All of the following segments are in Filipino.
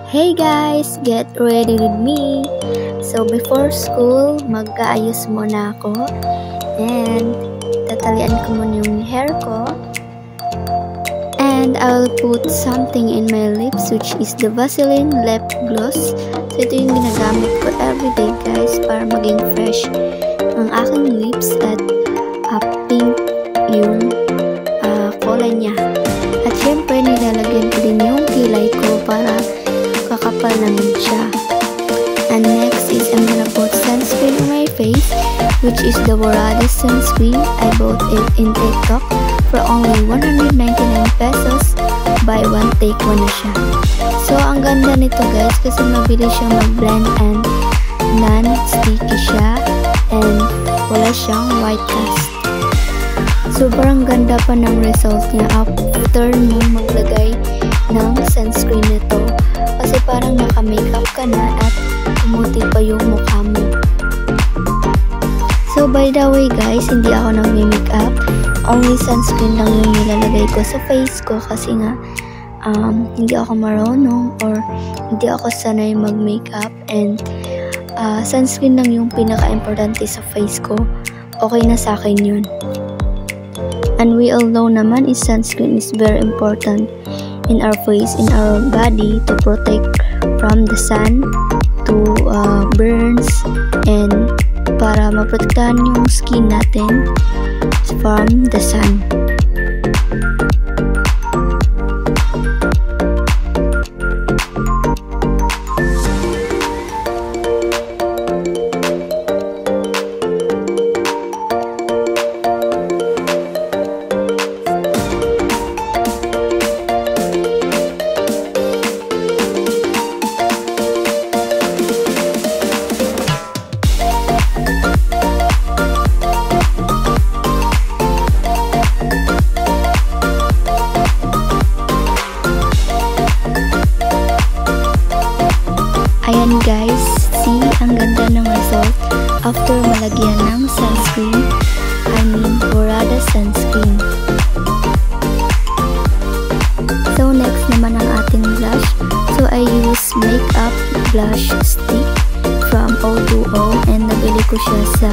Hey guys! Get ready with me! So before school, mag-aayos muna ako. And tatalian ko muna yung hair ko. And I'll put something in my lips, which is the Vaseline lip gloss. So ito yung ginagamit ko everyday guys, para maging fresh ang aking lips at pink yung kulay niya. At syempre nilalagyan ko din yung kilay ko para kakapal naman siya. And next is I'm gonna put sunscreen on my face, which is the Borada sunscreen. I bought it in TikTok for only 199 pesos. Buy one, take one na siya. So ang ganda nito guys kasi mabilis siyang mag-blend and non-sticky siya and wala siyang white cast. Sobrang ganda pa ng result niya after mo maglagay ng sunscreen nito. Kasi parang naka-makeup ka na at pumuti pa yung mukha mo. So by the way guys, hindi ako nag-makeup. Only sunscreen lang yung nilalagay ko sa face ko kasi nga hindi ako marunong or hindi ako sanay mag-makeup and sunscreen lang yung pinaka-importante sa face ko. Okay na sa akin yun. And we all know naman is sunscreen is very important in our face, in our body to protect from the sun, to burns, and para maprotektahan yung skin natin from the sun. Ayan guys, see, ang ganda ng result after malagyan ng sunscreen. I mean, Borada sunscreen. So next naman ang ating blush. So I use makeup blush stick from O2O and nabili ko siya sa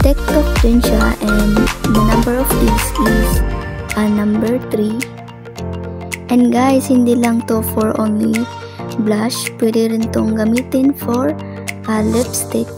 TikTok din siya and the number of these is number 3. And guys, hindi lang to for only blush, pwede rin tong gamitin for lipstick.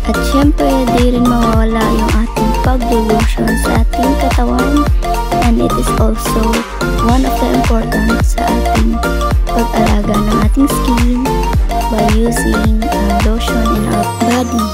At syempre, di rin mawawala yung ating pag-lotion sa ating katawan, and it is also one of the important sa ating pag-alaga ng ating skin by using lotion in our body.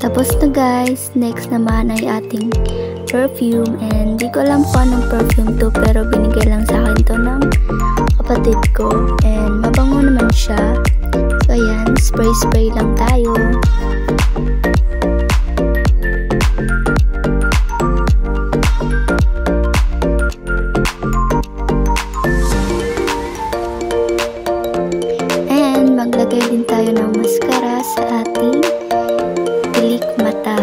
Tapos na guys, next naman ay ating perfume and di ko alam kung anong perfume to pero binigay lang sa akin to ng kapatid ko and mabango naman siya. So ayan, spray lang tayo. And maglagay din tayo ng mascara sa ating pilik mata.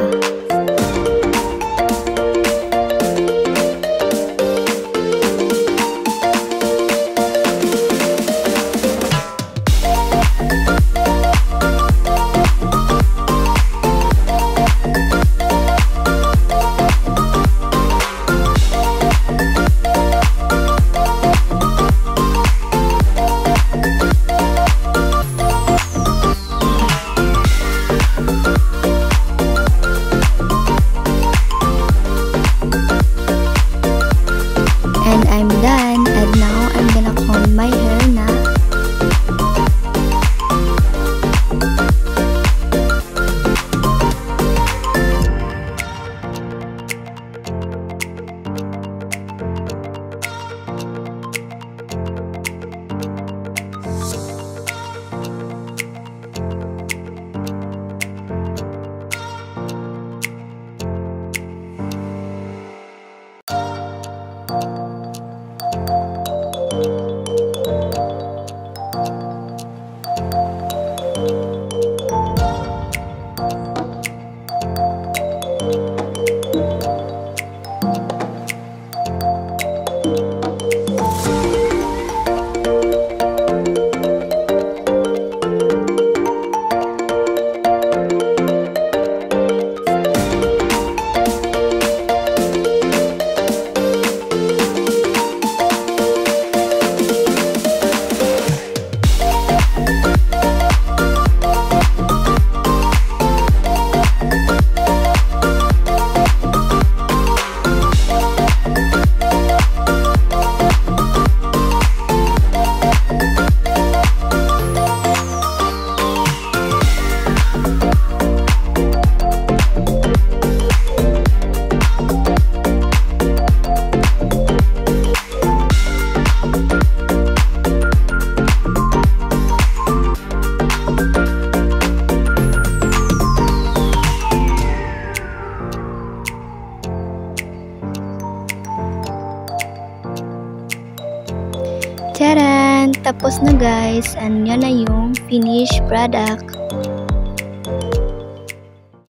on my hair na. Taran! Tapos na guys, and yan na yung finished product.